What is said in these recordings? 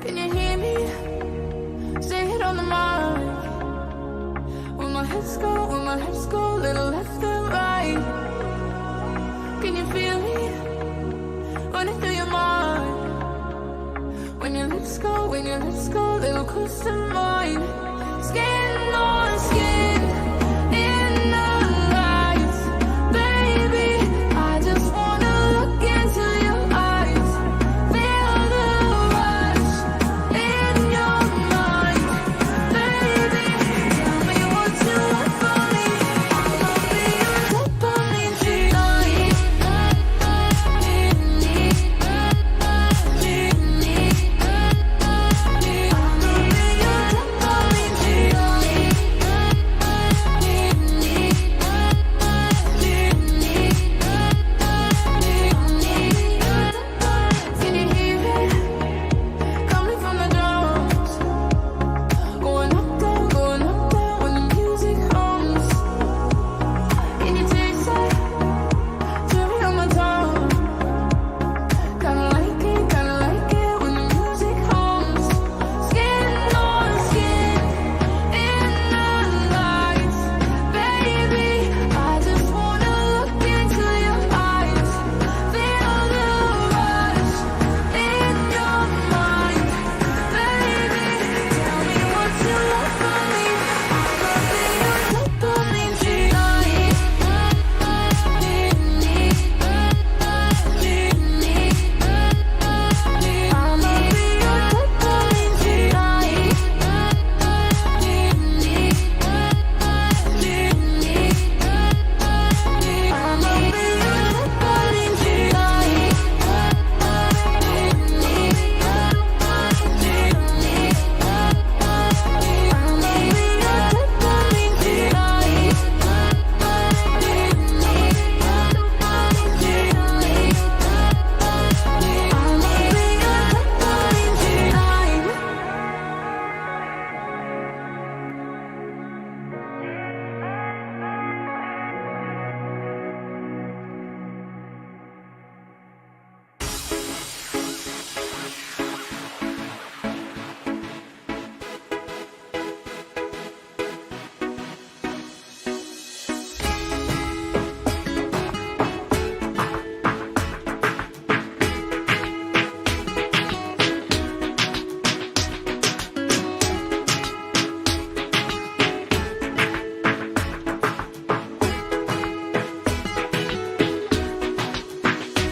Can you hear me? Say it on the mind. When my hips go, little left and right. Can you feel it running through your mind? When your lips go, little close to mine. Skin on skin in the lights, baby. I just wanna look into your eyes, feel the rush in your mind, baby. Tell me what you want from me. I'ma be your dopamine tonight.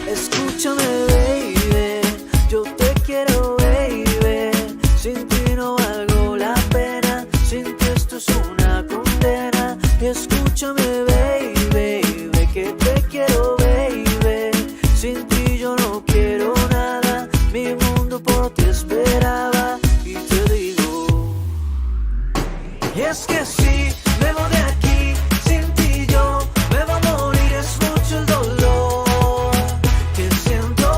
Escúchame, baby, yo te quiero, baby. Sin ti no valgo la pena, sin ti esto es una condena. Escúchame, baby, que te quiero, baby. Sin ti yo no quiero nada, mi mundo por ti esperaba. Y te digo, y es que si me voy de aquí, sin ti yo me voy a morir, es mucho el dolor que siento.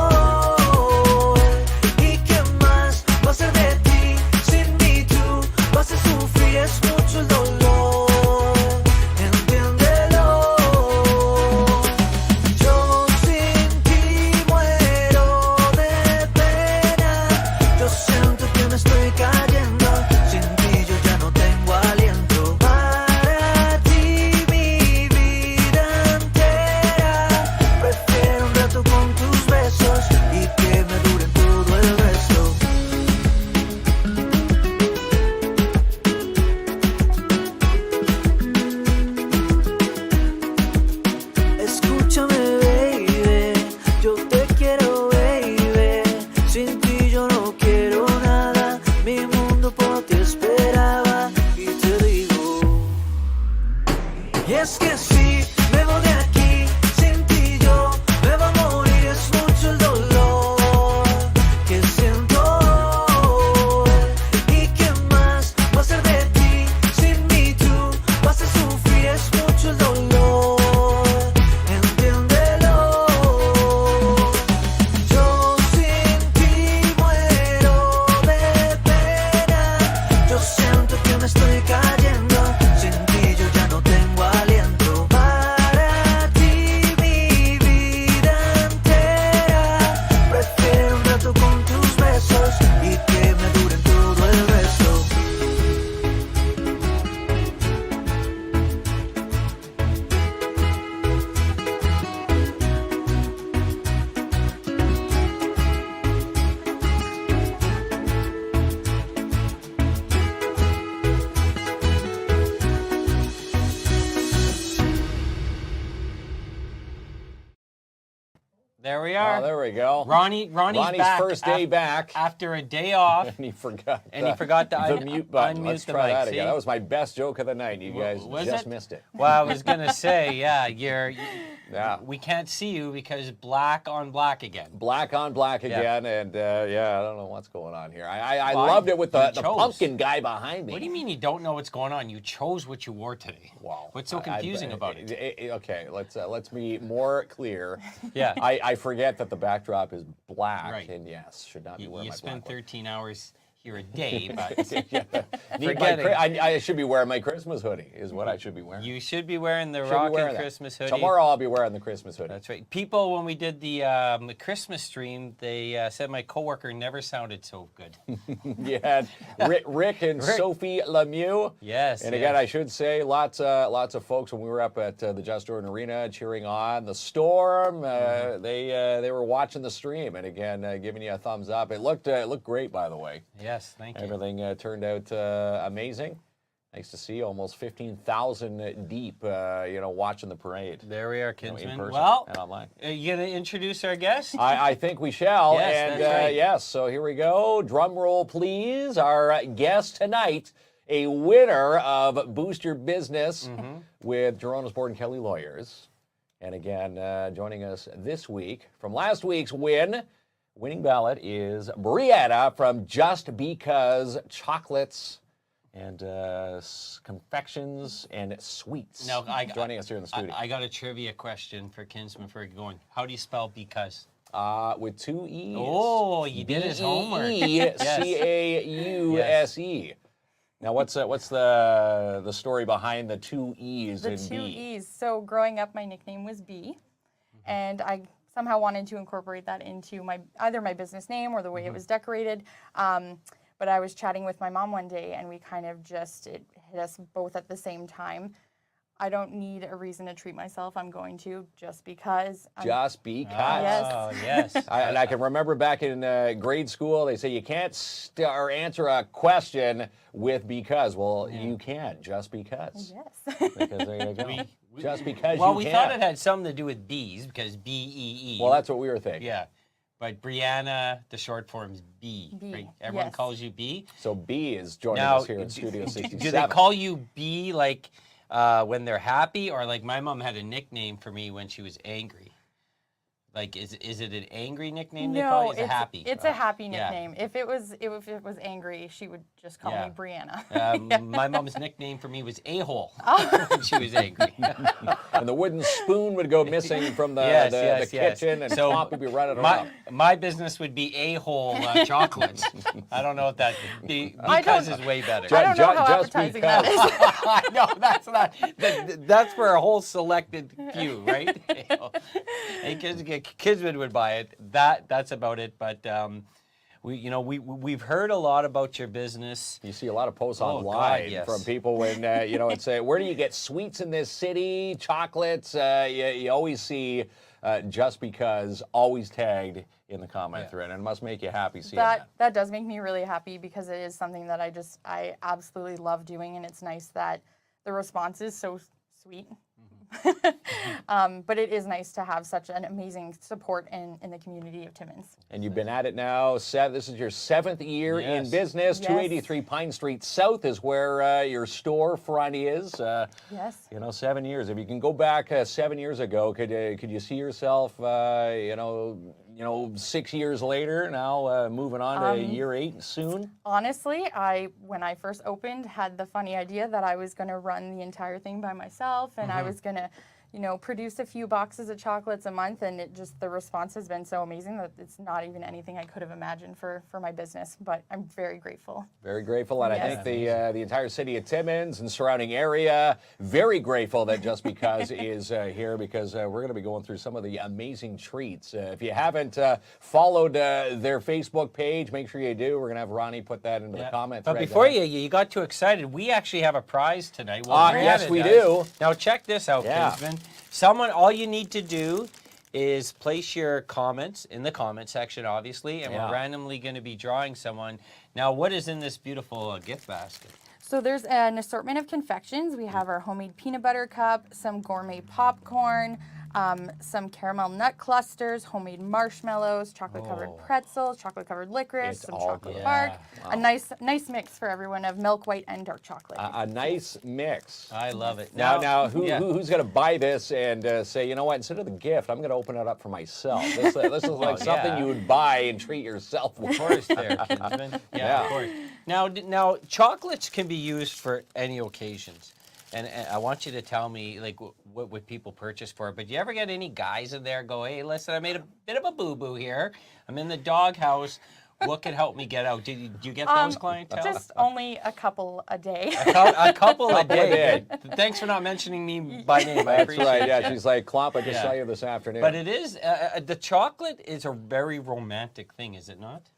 ¿Y qué más va a ser de ti? Sin mí tú vas a sufrir, es mucho el dolor, entiéndelo. Yo sin ti muero de pena, yo siento que me estoy cayendo, sin ti yo ya no tengo aliento. Para ti mi vida entera, prefiero un rato con tus besos y que me duren todo el resto. Escúchame, baby, yo te quiero, baby. Sin ti yo no quiero nada, mi mundo por ti esperaba. Y te digo, y es que si me voy de aquí, sin ti yo me voy a morir, es mucho el dolor que siento. ¿Y qué más va a ser de ti? Sin mí tú vas a sufrir, es mucho el dolor, entiéndelo. Yo sin ti muero de pena, yo siento que me estoy cayendo, sin ti yo ya no tengo aliento. Para There we are. Oh, there we go. Ronnie's back first day back. after a day off. And he forgot. The mute button. unmute Let's the try mic. that See? again. That was my best joke of the night. You guys just missed it. Well, I was gonna say, yeah, Yeah. we can't see you because black on black again. Black on black Yeah. again, and I don't know what's going on here. I loved it with the pumpkin guy behind me. What do you mean you don't know what's going on? You chose what you wore today. Wow. What's so confusing about it? Okay, let's be more clear. Yeah. I forget that the backdrop is black, Right. and yes, should not be wearing You my spend black one. 13 hours here a day, but I should be wearing my Christmas hoodie, is what I should be wearing. you should be wearing the Should be rocking wearing that. Christmas hoodie. Tomorrow I'll be wearing the Christmas hoodie. That's right. People, when we did the Christmas stream, they said my coworker never sounded so good. You had Rick and Sophie Lemieux. Yes. And again, I should say, lots of folks when we were up at the Just Jordan Arena cheering on the Storm. They were watching the stream, and again, giving you a thumbs up. It looked great, by the way. Yes, thank you. Everything turned out amazing. Nice to see almost 15,000 deep, watching the parade. There we are, In Kinsman. person Well, and online. you going to introduce our guest? I think we shall. Yes, and that's right. yes, so here we go. Drum roll, please. Our guest tonight, a winner of Boost Your Business with Toronto's Board and Kelly Lawyers. And again, joining us this week from last week's winning ballot is Brianna from Just Because Chocolates and confections and sweets. Now, joining us here in the studio. I got a trivia question for Kinsman for going. How do you spell because? With two E's. Oh, he did his homework. Because. Now, what's the story behind the two E's The in two B? E's. So growing up, my nickname was B, and I somehow wanted to incorporate that into either my business name or the way it was decorated. But I was chatting with my mom one day, and we kind of it hit us both at the same time. I don't need a reason to treat myself. I'm going to just because. Just because. Yes. Oh, yes. And I can remember back in grade school, they say you can't answer a question with because. Well, you can, just because. Yes. Because there you go. Just because Well, you we can. thought it had something to do with bees because B-E-E. Well, that's what we were thinking. Yeah. But Brianna, the short form's B. B, Right? Everyone yes. calls you B. So B is joining Now, us here in Studio 67. do they call you B like when they're happy, or like my mom had a nickname for me when she was angry? Like, is it an angry nickname they call you? Is it happy? It's a happy yeah. nickname. If it was angry, she would just call Yeah. me Brianna. My mom's nickname for me was A-hole Oh. when she was angry. And the wooden spoon would go missing from the Yes. kitchen, and So Pop would be running around. my business would be A-hole chocolates. I don't know if that because is way better. I don't know how Just appetizing because. that is. I know that's not. That's for a whole selected few, right? Hey, Kinsman would buy it. That's about it. But we've heard a lot about your business. You see a lot of posts Oh, online God, yes. from people when, it's where do you get sweets in this city, chocolates? You always see just because always tagged in the comment thread, and it must make you happy seeing that. That does make me really happy because it is something that I absolutely love doing, and it's nice that the response is so sweet. But it is nice to have such an amazing support in the community of Timmins. And you've been at it now. This is your 7th year in Yes. business. Yes. 283 Pine Street South is where your storefront is. Yes. 7 years. If you can go back 7 years ago, could you see yourself, 6 years later now, moving on to year 8 soon? Honestly, when I first opened, had the funny idea that I was going to run the entire thing by myself, and I was going to, produce a few boxes of chocolates a month, and the response has been so amazing that it's not even anything I could have imagined for my business, but I'm very grateful. Very grateful, and I Yes. think the entire city of Timmins and surrounding area, very grateful that Just Because is here, because we're going to be going through some of the amazing treats. If you haven't followed their Facebook page, make sure you do. We're going to have Ronnie put that into the comment But thread. before you got too excited, we actually have a prize tonight. Well, Yes, Brianna we does. do. Now check this out, Yeah. Kinsman. All you need to do is place your comments in the comment section, obviously, and Yeah. we're randomly going to be drawing someone. Now, what is in this beautiful gift basket? So there's an assortment of confections. We have our homemade peanut butter cup, some gourmet popcorn, some caramel nut clusters, homemade marshmallows, chocolate-covered pretzels, chocolate-covered licorice, It's some all chocolate good. bark. Wow. A nice mix for everyone of milk, white, and dark chocolate. A nice mix. I love it. Now, yeah. who's going to buy this and say, you know what, instead of the gift, I'm going to open it up for myself. This is like something yeah. you would buy and treat yourself with. Of course, there, Kinsman. Yeah, of course. Now, chocolates can be used for any occasions, and I want you to tell me like what would people purchase for it. But do you ever get any guys in there go, hey, listen, I made a bit of a boo-boo here. I'm in the doghouse. What can help me get out? Do you get those clientele? Just only a couple a day. A couple a a day. day. Thanks for not mentioning me by name. I That's appreciate right. it. Yeah, she's like, Klomp, I just Yeah. saw you this afternoon. But it is the chocolate is a very romantic thing, is it not?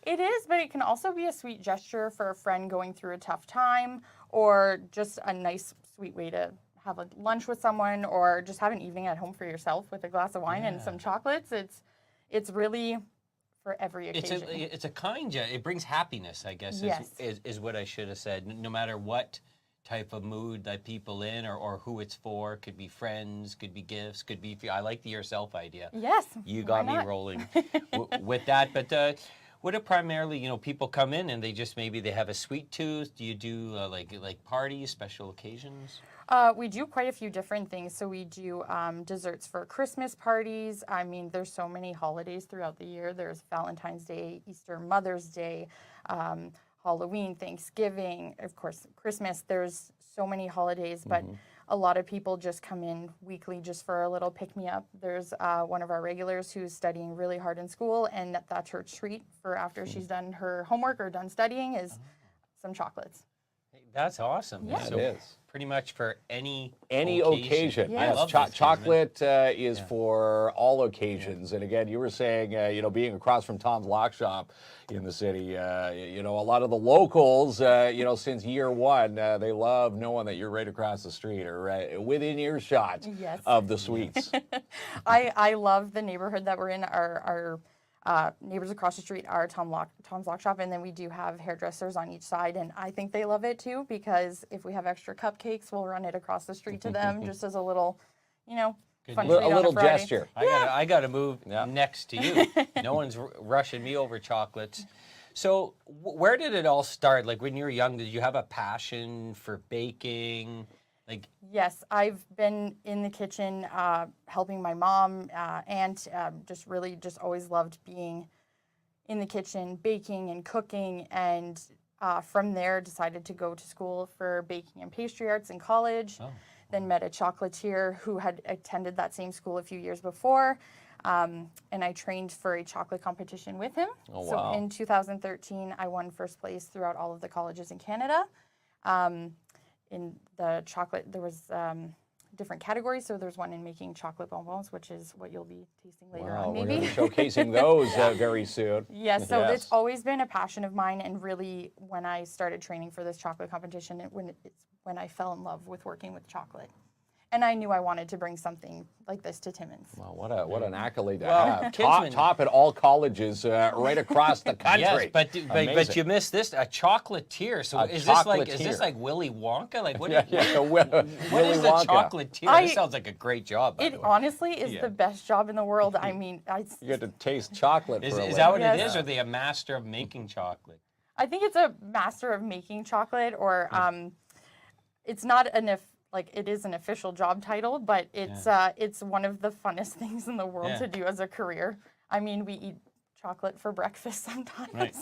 It is, but it can also be a sweet gesture for a friend going through a tough time, or just a nice, sweet way to have a lunch with someone, or just have an evening at home for yourself with a glass of wine and some chocolates. It's really for every occasion. It's a kind of, it brings happiness, I guess, Yes. is what I should have said. No matter what type of mood that people in or who it's for, could be friends, could be gifts, could be, I like the yourself idea. Yes. You why got me not? rolling with that. But would it primarily, people come in and they just, maybe they have a sweet tooth? Do you do like parties, special occasions? We do quite a few different things. So we do desserts for Christmas parties. I mean, there's so many holidays throughout the year. There's Valentine's Day, Easter, Mother's Day, Halloween, Thanksgiving, of course, Christmas. There's so many holidays, but a lot of people just come in weekly just for a little pick-me-up. There's one of our regulars who's studying really hard in school, and that's her treat for after she's done her homework or done studying is some chocolates. That's awesome. Yeah. So It is. pretty much for any occasion. Yes. I love this, Chocolate is for all occasions. And again, you were saying, being across from Tom's Lock Shop in the city, a lot of the locals, since year one, they love knowing that you're right across the street or right within earshot Yes. of the sweets. I love the neighborhood that we're in. Our neighbors across the street are Tom's Lock Shop, and then we do have hairdressers on each side, and I think they love it too, because if we have extra cupcakes, we'll run it across the street to them just as a little, fun treat A on little Friday. gesture. I gotta move Yeah. next to you. No one's rushing me over chocolates. So where did it all start? Like when you were young, did you have a passion for baking? Like Yes, I've been in the kitchen helping my mom, aunt, just always loved being in the kitchen, baking and cooking, and from there decided to go to school for baking and pastry arts in college. Then met a chocolatier who had attended that same school a few years before, and I trained for a chocolate competition with him. Oh, So wow. in 2013, I won first place throughout all of the colleges in Canada. In the chocolate, there was different categories. So there's one in making chocolate bonbons, which is what you'll be tasting later Wow, on, we're maybe. going to be showcasing those very soon. Yes, so Yes. it's always been a passion of mine, and really, when I started training for this chocolate competition, it's when I fell in love with working with chocolate. And I knew I wanted to bring something like this to Timmins. Well, what an accolade to Well, have. Kinsman- Top at all colleges right across the country. yes, but Amazing. you missed this, a chocolatier. So A is this chocolatier. like Willy Wonka? Like what? Yeah, what Willy is the Wonka. chocolatier? This sounds like a great job. By It the way. honestly is Yeah. the best job in the world. I mean, You get to taste chocolate Is for a that what Yes. it is? Or are they a master of making chocolate? I think it's a master of making chocolate, or it's not it is an official job title, but it's one of the funnest things in the world Yeah. to do as a career. I mean, we eat chocolate for breakfast sometimes. Right.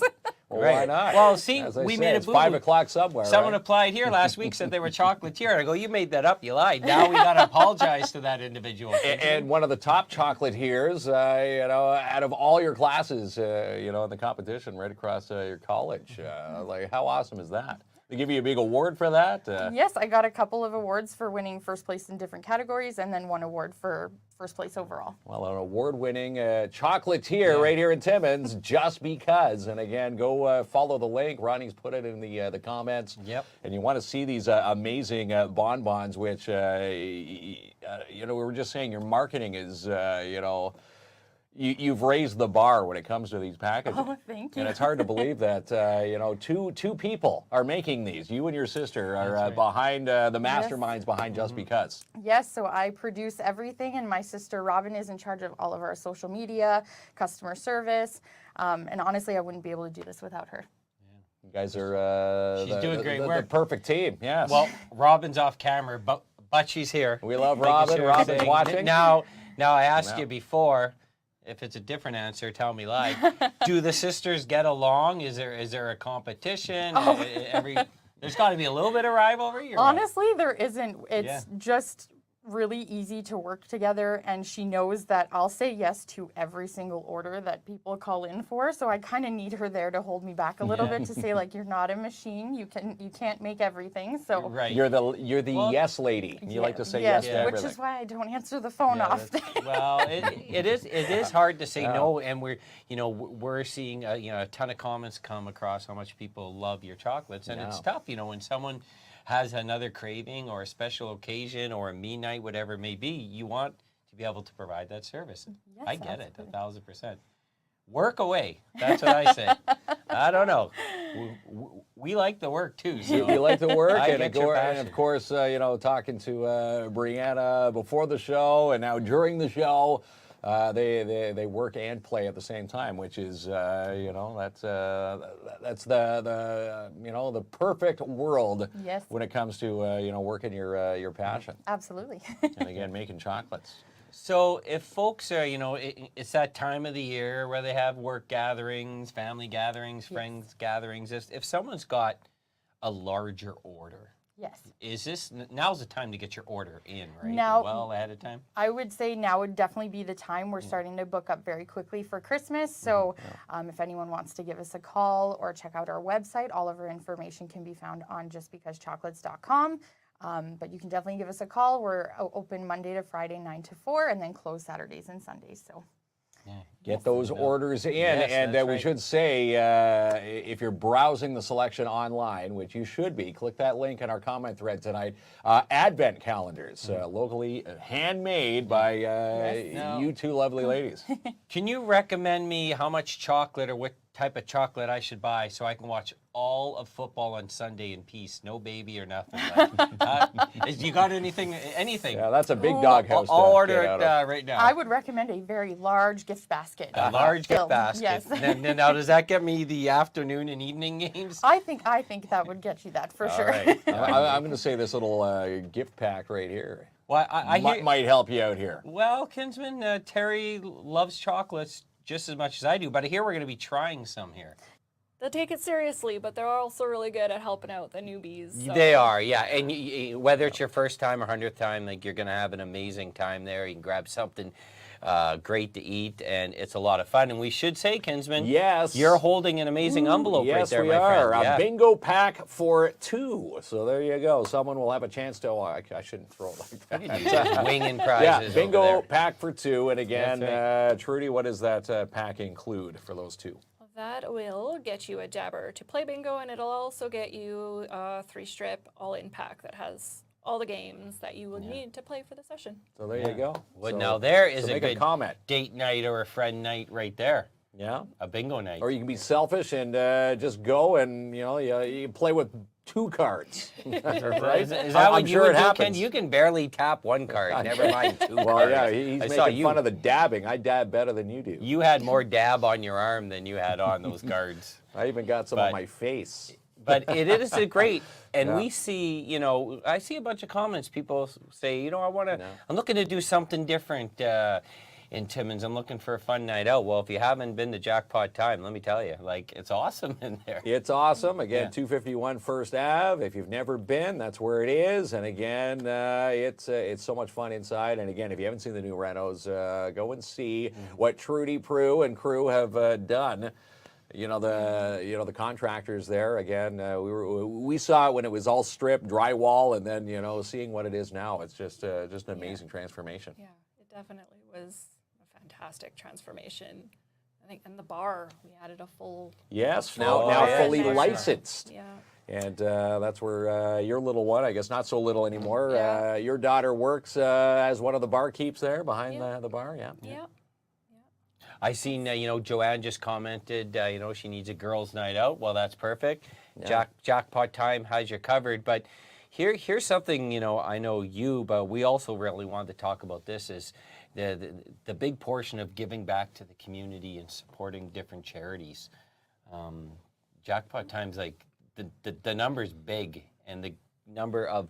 Well, why not? Well, see, As I we say, made a it's boo-boo. 5 o'clock somewhere. Someone right? applied here last week, said they were chocolatier. And I go, you made that up, you lied. Now we got to apologize to that individual. And one of the top chocolatiers, out of all your classes, in the competition right across your college. Like, how awesome is that? They give you a big award for that? Yes, I got a couple of awards for winning first place in different categories, and then one award for first place overall. Well, an award-winning chocolatier right here in Timmins, just because. And again, go follow the link. Ronnie's put it in the comments. Yep. And you want to see these amazing bonbons, which, we were just saying, your marketing is, you've raised the bar when it comes to these packages. Oh, thank you. And it's hard to believe that two people are making these. You and your sister are behind the masterminds behind Just Because. Yes, so I produce everything, and my sister Robin is in charge of all of our social media, customer service, and honestly, I wouldn't be able to do this without her. You guys are She's doing great the work. perfect team. Yes. Well, Robin's off camera, but she's here. We love Making Robin. sure Robin's saying- watching. Now I asked you before. If it's a different answer, tell me live. Do the sisters get along? Is there a competition? There's got to be a little bit of rivalry. Or what? Honestly, there isn't. It's just really easy to work together, and she knows that I'll say yes to every single order that people call in for. So I kind of need her there to hold me back a little bit to say, like, you're not a machine. You can't make everything. So Right. You're the yes lady. You like to say yes to everything. which is why I don't answer the phone often. Well, it is hard to say no, and we're seeing a ton of comments come across how much people love your chocolates, and it's tough, when someone has another craving or a special occasion or a me night, whatever it may be, you want to be able to provide that service. Yes, I get absolutely. it, 1,000%. Work away. That's what I say. I don't know. We like the work too. So. You like the work, I and, get your passion. of course, talking to Brianna before the show and now during the show, they work and play at the same time, which is that's the perfect world Yes. when it comes to working your passion. Absolutely. And again, making chocolates. So if folks are, it's that time of the year where they have work gatherings, family gatherings, friends gatherings. If someone's got a larger order, Yes. Now's the time to get your order in, right? Now- Well ahead of time? I would say now would definitely be the time. We're starting to book up very quickly for Christmas. So if anyone wants to give us a call or check out our website, all of our information can be found on justbecausechocolates.com. But you can definitely give us a call. We're open Monday to Friday, 9 to 4, and then close Saturdays and Sundays. So Get those orders in, Yes, and that's we right. should say, if you're browsing the selection online, which you should be, click that link in our comment thread tonight. Advent calendars, locally handmade by you two lovely ladies. Can you recommend me how much chocolate or what type of chocolate I should buy so I can watch all of football on Sunday in peace? No baby or nothing. You got anything? Yeah, that's a big doghouse. I'll to order get it out of. right now. I would recommend a very large gift basket. A large gift filled. basket. Yes. Now, does that get me the afternoon and evening games? I think that would get you that for sure. right. I'm going to say this little gift pack right here Well, I hear, might help you out here. well, Kinsman, Terry loves chocolates just as much as I do, but I hear we're going to be trying some here. They take it seriously, but they're also really good at helping out the newbies. So. They are, yeah. And whether it's your first time or 100th time, like you're going to have an amazing time there. You can grab something great to eat, and it's a lot of fun. And we should say, Kinsman, Yes. you're holding an amazing envelope right there, we my are. friend. Yeah. A bingo pack for 2. So there you go. Someone will have a chance to. Oh, I shouldn't throw it like that. Winging Yeah, prizes. bingo over there. pack for 2. And again, That's Trudy, what does that pack include for those 2? That will get you a dabber to play bingo, and it'll also get you a 3-strip all-in pack that has all the games that you will need to play for the session. So there you go. Well, So- now there is so a make good comment. date night or a friend night right there. Yeah. A bingo night. Or you can be selfish and just go and you play with 2 cards. Right? Is that I'm what you sure would it do, Ken? happens. You can barely tap one card, never mind 2 Well, cards. yeah, he's I saw making you. fun of the dabbing. I dab better than you do. You had more dab on your arm than you had on those cards. I even got some on But- my face. But it is a great, and Yeah. we see, I see a bunch of comments. People say, I'm looking to do something different in Timmins. I'm looking for a fun night out. Well, if you haven't been to Jackpot Time, let me tell you, it's awesome in there. It's awesome. Again, Yeah. 251 First Ave. If you've never been, that's where it is. And again, it's so much fun inside. And again, if you haven't seen the new renos, go and see what Trudy Prue and crew have done. The contractors there. Again, we saw it when it was all stripped, drywall, and then seeing what it is now. It's just an amazing transformation. Yeah, it definitely was a fantastic transformation. I think, and the bar, we added a full. Yes, Oh, now yeah, fully sure. licensed. Yeah. And that's where your little one, I guess not so little anymore, Yeah. your daughter works as one of the barkeeps there behind Yeah. the bar, yeah. Yeah. I seen, Joanne just commented, she needs a girls' night out. Well, that's perfect. Jackpot Time has you covered. But here's something, I know you, but we also really wanted to talk about this is the big portion of giving back to the community and supporting different charities. Jackpot Time's like, the number's big, and the number of,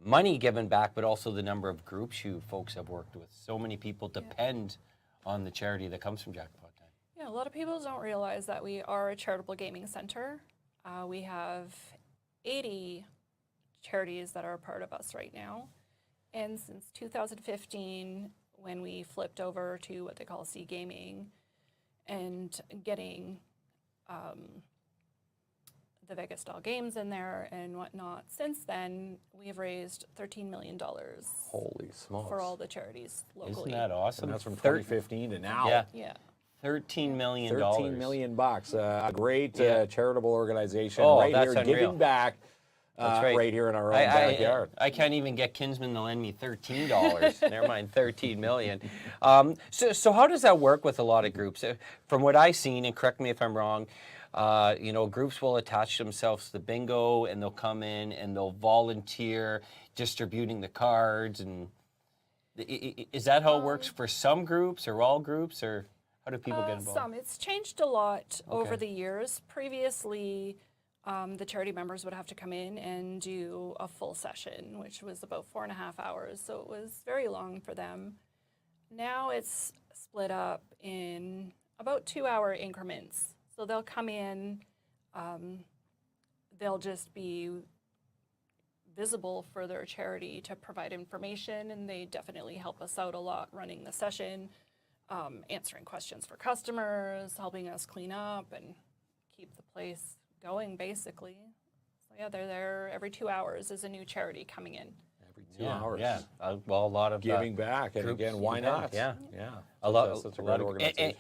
money given back, but also the number of groups you folks have worked with. So many people depend on the charity that comes from Jackpot Time. Yeah, a lot of people don't realize that we are a charitable gaming center. We have 80 charities that are a part of us right now. And since 2015, when we flipped over to what they call C Gaming and getting the Vegas style games in there and whatnot, since then we've raised $13 million Holy smokes. for all the charities locally. Isn't that awesome? And that's from 2015 to now. Yeah. Yeah. $13 million. $13 million bucks. A great charitable organization Oh, right that's here unreal. giving back That's right. right here in our own backyard. I can't even get Kinsman to lend me $13. Never mind $13 million. So how does that work with a lot of groups? From what I've seen, and correct me if I'm wrong, groups will attach themselves to the bingo, and they'll come in and they'll volunteer distributing the cards. And is that how it works for some groups or all groups, or how do people get involved? Some. It's changed a lot over the years. Previously, the charity members would have to come in and do a full session, which was about 4.5 hours, so it was very long for them. Now it's split up in about 2-hour increments. So they'll come in, they'll just be visible for their charity to provide information, and they definitely help us out a lot running the session, answering questions for customers, helping us clean up and keep the place going, basically. So yeah, they're there every 2 hours is a new charity coming in. Every 2 hours. Yeah. Well, a lot of Giving back. And groups again, why giving not? back, yeah. Yeah. A lot, Such a a great lot of, organization.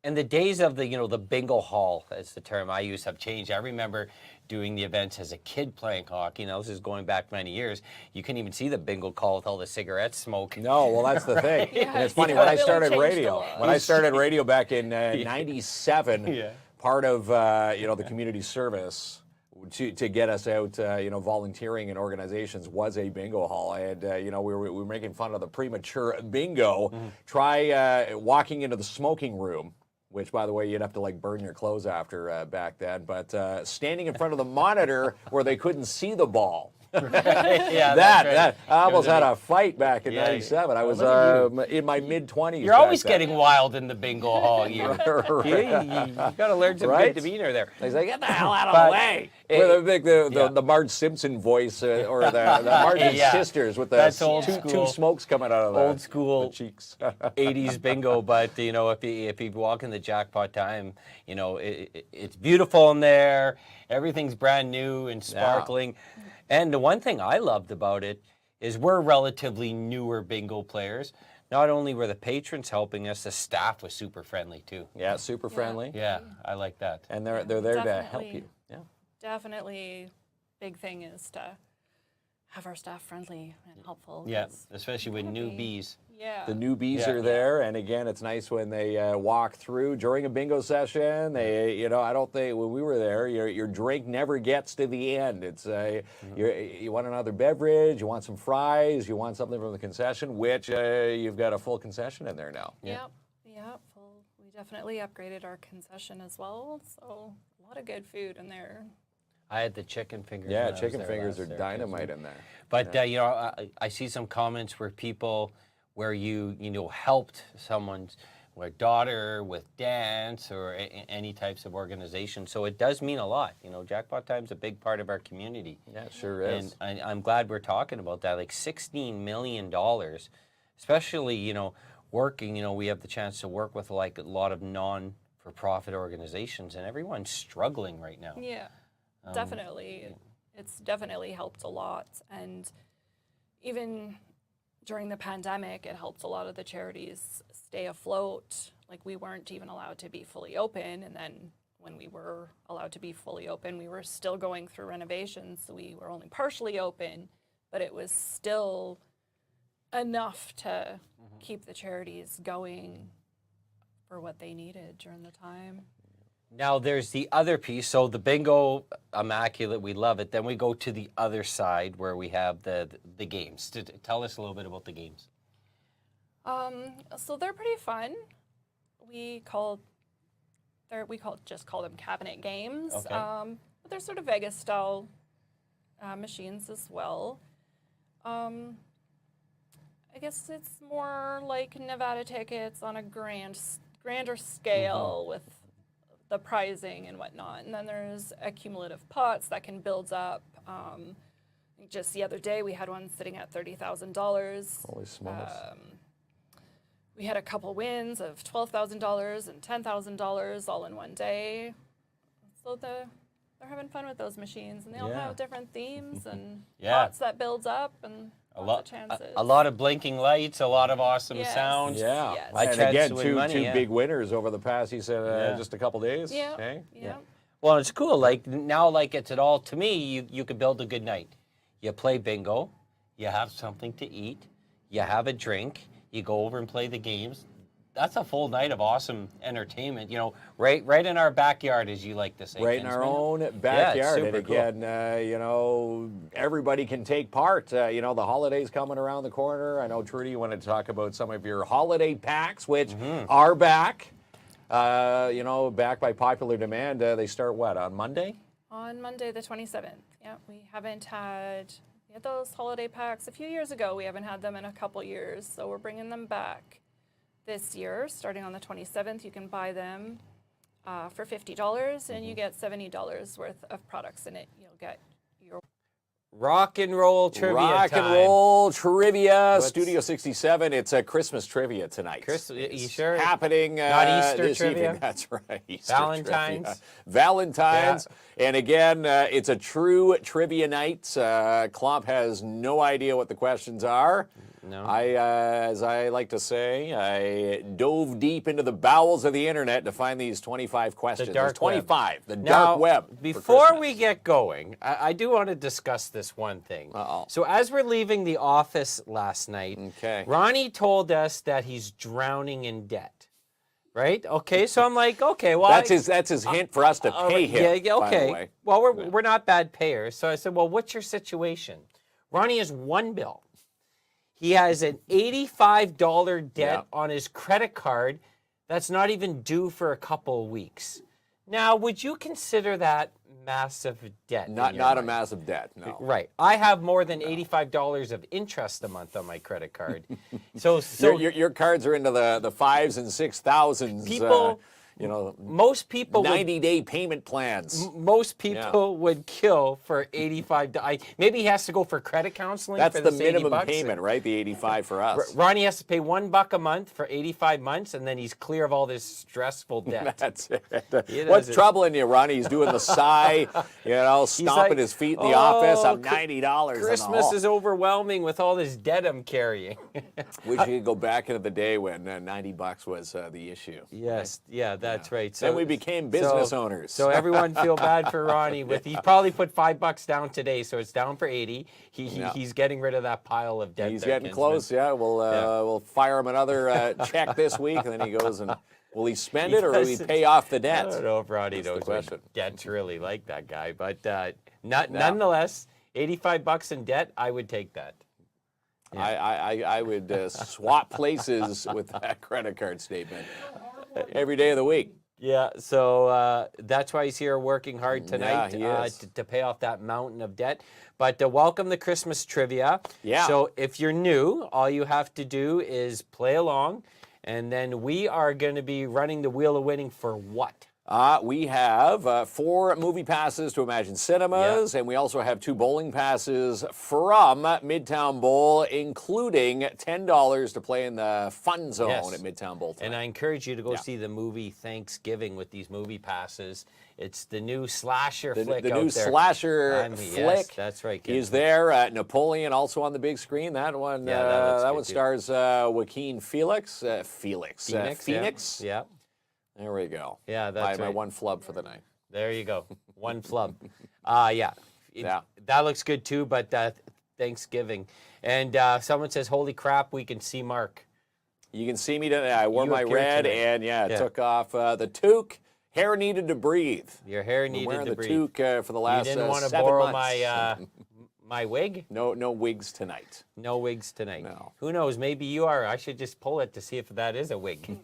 and the days of the bingo hall, as the term I use, have changed. I remember doing the events as a kid playing hockey. Now, this is going back many years. You couldn't even see the bingo hall with all the cigarette smoke. No, well, that's the thing. Yeah, And it's funny, yeah. when I Really started changed a radio, lot. when I started radio back in 97, Yeah. part of, the community service to get us out, volunteering in organizations was a bingo hall. And, we were making fun of the premature bingo. Try walking into the smoking room, which, by the way, you'd have to burn your clothes after back then. But standing in front of the monitor where they couldn't see the ball. Yeah, that I almost It was had a fight back in Yeah. '97. I was look at in my mid-20s. You're always back then. getting wild in the bingo hall. You got to learn some Right? good demeanor there. He's like, get the hell out of But the way. it- The Marge Simpson voice, or the Marge and Yeah. sisters with the That's old two school. smokes coming out of Old school. the cheeks. 80s bingo, but if you walk in the Jackpot Time, it's beautiful in there. Everything's brand new and sparkling. And the one thing I loved about it is we're relatively newer bingo players. Not only were the patrons helping us, the staff was super friendly too. Yeah, super friendly. Yeah, I like that. And they're there to help Definitely. you. Yeah. Definitely, big thing is to have our staff friendly and helpful. Yeah, 'cause especially with wanna be- newbies. Yeah. The newbies Yeah. are there, and again, it's nice when they walk through during a bingo session. They, I don't think when we were there, your drink never gets to the end. It's you want another beverage, you want some fries, you want something from the concession, which you've got a full concession in there now. Yep. Full. We definitely upgraded our concession as well, so a lot of good food in there. I had the chicken fingers. Yeah, when I was chicken there fingers are last year, dynamite in there. But I see some comments where you helped someone's daughter with dance or any types of organization. So it does mean a lot. Jackpot Time's a big part of our community. Yeah, it sure is. And I'm glad we're talking about that. Like $16 million, especially working. We have the chance to work with a lot of non-for-profit organizations, and everyone's struggling right now. Yeah, definitely. It's definitely helped a lot. And even during the pandemic, it helped a lot of the charities stay afloat. Like, we weren't even allowed to be fully open. And then when we were allowed to be fully open, we were still going through renovations. So we were only partially open, but it was still enough to keep the charities going for what they needed during the time. Now there's the other piece. So the bingo, immaculate, we love it. Then we go to the other side where we have the games. Tell us a little bit about the games. So they're pretty fun. We just call them cabinet games. Okay. But they're sort of Vegas style machines as well. I guess it's more like Nevada tickets on a grander scale with the pricing and whatnot. And then there's accumulative pots that can build up. Just the other day, we had one sitting at $30,000. Holy smokes. We had a couple wins of $12,000 and $10,000 all in one day. So they're having fun with those machines, and they all have different themes and pots that builds up and lots of chances. A lot of blinking lights, a lot of awesome sounds. Yeah. Yes. I And tried again, to win two money, big winners over the past, you said, just a couple days. Yeah. Hey? Yeah. Well, it's cool. Like now, like it's it all to me. You could build a good night. You play bingo. You have something to eat. You have a drink. You go over and play the games. That's a full night of awesome entertainment. You know, right in our backyard, as you like to say. Right in our Kinsman. own backyard. super And cool. again, you know, everybody can take part. You know, the holidays coming around the corner. I know, Trudy, you wanted to talk about some of your holiday packs, which are back. You know, back by popular demand. They start what, on Monday? On Monday the 27th. Yeah, we had those holiday packs a few years ago. We haven't had them in a couple years, so we're bringing them back this year. Starting on the 27th, you can buy them for $50, and you get $70 worth of products in it. You'll get your Rock and roll trivia Rock time. and roll trivia, Studio 67. It's a Christmas trivia tonight. You sure? Happening Not Easter this trivia? evening. That's right. Easter Valentine's? trivia. Valentine's. And again, it's a true trivia night. KLOMP has no idea what the questions are. No. As I like to say, I dove deep into the bowels of the internet to find these 25 questions. dark There's 25. The Now, dark web. for Before Christmas. we get going, I do want to discuss this one thing. Uh-oh. So as we're leaving the office last night, Okay. Ronnie told us that he's drowning in debt. Right? Okay, so I'm like, okay, well, That's his hint for us to pay him. Yeah, by the okay. way. Well, we're not bad payers. So I said, well, what's your situation? Ronnie has one bill. He has an $85 debt on his credit card that's not even due for a couple of weeks. Now, would you consider that massive debt? Not in your a mind? massive debt, no. Right. I have more than $85 of interest a month on my credit card. So Your cards are into the 5s and 6,000s. People- you know, most people would 90-day payment plans. most people would kill for $85. Maybe he has to go for credit counseling. That's for the this minimum $80. payment, right? The 85 for us. Ronnie has to pay $1 a month for 85 months, and then he's clear of all this stressful debt. That's it. He What's does it. troubling you, Ronnie? He's doing the sigh, you know, stomping like, his feet in the office. I'm "Oh, $90 in the Christmas hole." is overwhelming with all this debt I'm carrying. Wish you could go back into the day when $90 was the issue. Yes, yeah, that's right. Then we became business owners. So everyone feel bad for Ronnie. He probably put $5 down today, so it's down for 80. He's getting rid of that pile of debt. He's there, getting Kinsman. close. Yeah, we'll fire him another check this week, and then he goes and will he spend it or will he doesn't- pay off the I debt? don't know if Ronnie knows question. what debt's really like, that guy. But nonetheless, $85 in debt, I would take that. I would swap places with that credit card statement every day of the week. Yeah, so that's why he's here working hard tonight he is. to pay off that mountain of debt. But welcome to Christmas trivia. Yeah. So if you're new, all you have to do is play along, and then we are going to be running the Wheel of Winning for what? We have 4 movie passes to Imagine Cinemas, and we also have 2 bowling passes from Midtown Bowl, including $10 to play in the fun zone at Midtown Bowl tonight. And I encourage you to go see the movie Thanksgiving with these movie passes. It's the new slasher flick the out new there. slasher Yes, flick that's right, is Kinsman. there. Napoleon also on the big screen. That one, that looks that good one too. stars Joaquin Phoenix. Phoenix. Yeah. There we go. Yeah, that's my right. one flub for the night. There you go. One flub. Yeah. That looks good too, but Thanksgiving. And someone says, holy crap, we can see Mark. You can see me today. I wore You my appear red tonight. and Yeah. took off the toque. Hair needed to breathe. Your hair Been needed wearing to the breathe. toque for the You last didn't want to 7 borrow months. my wig? No wigs tonight. No wigs tonight. No. Who knows? Maybe you are. I should just pull it to see if that is a wig.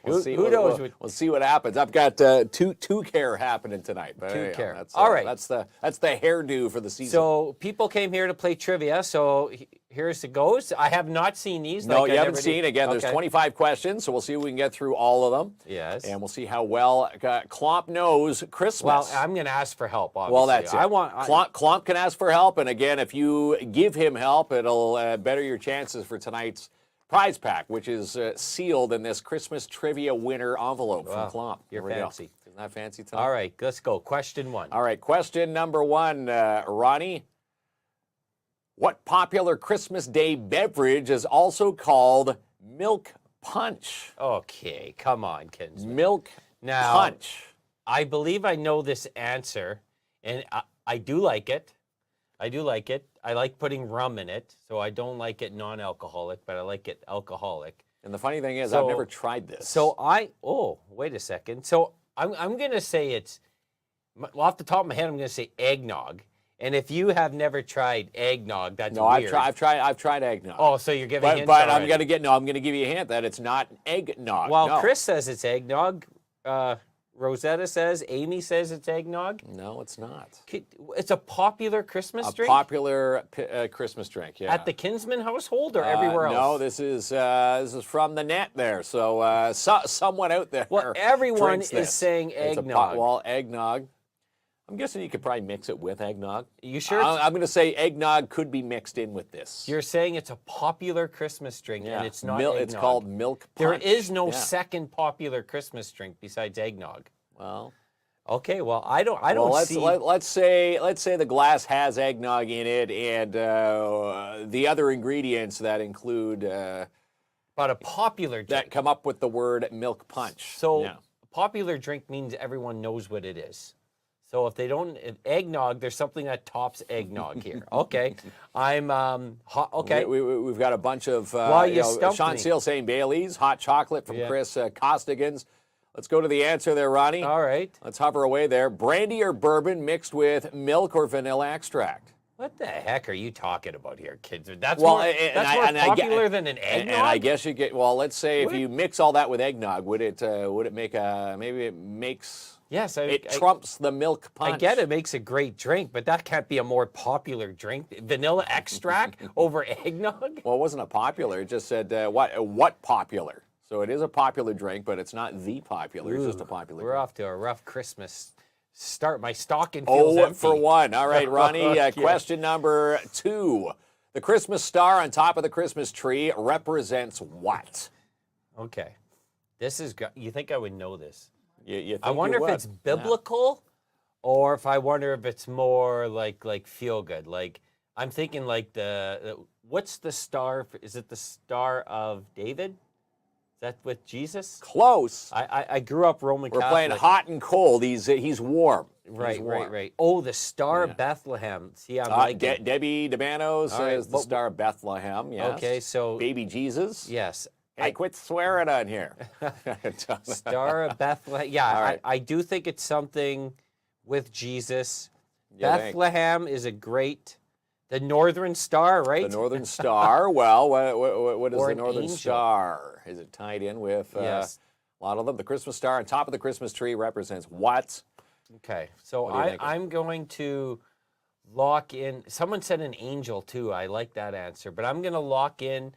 We'll see. Who knows? We'll see what happens. I've got toque hair happening tonight. But Toque hair. That's, All right. That's the hairdo for the season. So people came here to play trivia. So here's it goes. I have not seen these. No, like you I haven't never seen. did. Again, there's Okay. 25 questions, so we'll see if we can get through all of them. Yes. And we'll see how well Klomp knows Christmas. Well, I'm going to ask for help. Obviously. Well, that's it. I Klomp can ask for help, and again, if you give him help, it'll better your chances for tonight's prize pack, which is sealed in this Christmas trivia winner envelope Wow, from Klomp. you're Here we go. fancy. Isn't that fancy tonight? All right, let's go. Question 1. All right, question number 1, Ronnie. What popular Christmas Day beverage is also called milk punch? Okay, come on, Kinsman. Milk Now- punch. I believe I know this answer, and I do like it. I do like it. I like putting rum in it, so I don't like it non-alcoholic, but I like it alcoholic. And the funny thing is, So- I've never tried this. So wait a second. So I'm going to say it's, well, off the top of my head, I'm going to say eggnog. And if you have never tried eggnog, that's no, weird. I've tried eggnog. Oh, so you're giving hints but I'm already. going to give you a hint that it's not eggnog. Well, no. Chris says it's eggnog. Rosetta says, Amy says it's eggnog. No, it's not. It's a popular Christmas A drink popular Christmas drink, yeah. at the Kinsman household or everywhere else? No, this is from the net there. So, someone out there. Well, everyone drinks is this. saying It's eggnog. well, eggnog. I'm guessing you could probably mix it with eggnog. You sure? I'm going to say eggnog could be mixed in with this. You're saying it's a popular Christmas drink and it's not eggnog. It's called milk There punch. is no Yeah. second popular Christmas drink besides eggnog. Well, Okay, well, I don't let's see. let's say the glass has eggnog in it, and the other ingredients that include but a popular drink. that come up with the word milk punch. So yeah. a popular drink means everyone knows what it is. So if they don't, eggnog, there's something that tops eggnog here. Okay, I'm okay. We've got a bunch of you stumped Sean me. Seal saying Bailey's, hot chocolate from Yeah. Chris Costigans. Let's go to the answer there, Ronnie. All right. Let's hover away there. Brandy or bourbon mixed with milk or vanilla extract. What the heck are you talking about here, kids? That's Well, more, and that's I- more and I get- popular than an eggnog. And I guess you get, well, let's say if Would it? you mix all that with eggnog, would it make maybe it makes, Yes, it trumps the milk punch. I get it makes a great drink, but that can't be a more popular drink. Vanilla extract over eggnog? Well, it wasn't a popular, it just said, what popular? So it is a popular drink, but it's not the popular, it's just a popular We're drink. off to a rough Christmas start. My stocking feels Oh, empty. for 1. All right, Ronnie, Okay. question number 2. The Christmas star on top of the Christmas tree represents what? Okay. This is, you think I would know this? You think I wonder you if would. it's biblical or if I wonder if it's more like feel good. Like, I'm thinking like what's the star? Is it the Star of David? Is that with Jesus? Close. I grew up Roman We're Catholic. playing hot and cold. He's warm. Right, He's warm. right. Oh, the Star Yeah. of Bethlehem. See, I'm like Debbie DeBano All right, says the but- Star of Bethlehem. Yes. Okay, so Baby Jesus. yes, Hey, quit swearing on here. Star of Bethlehem. Yeah, All right. I do think it's something with Jesus. You think? Bethlehem is a great, the Northern Star, right? The Northern Star. Well, what is Or the an Northern angel. Star? Is it tied in with Yes. a lot of them? The Christmas star on top of the Christmas tree represents what? Okay, so What do you think? I'm going to lock in. Someone said an angel too. I like that answer, but I'm going to lock in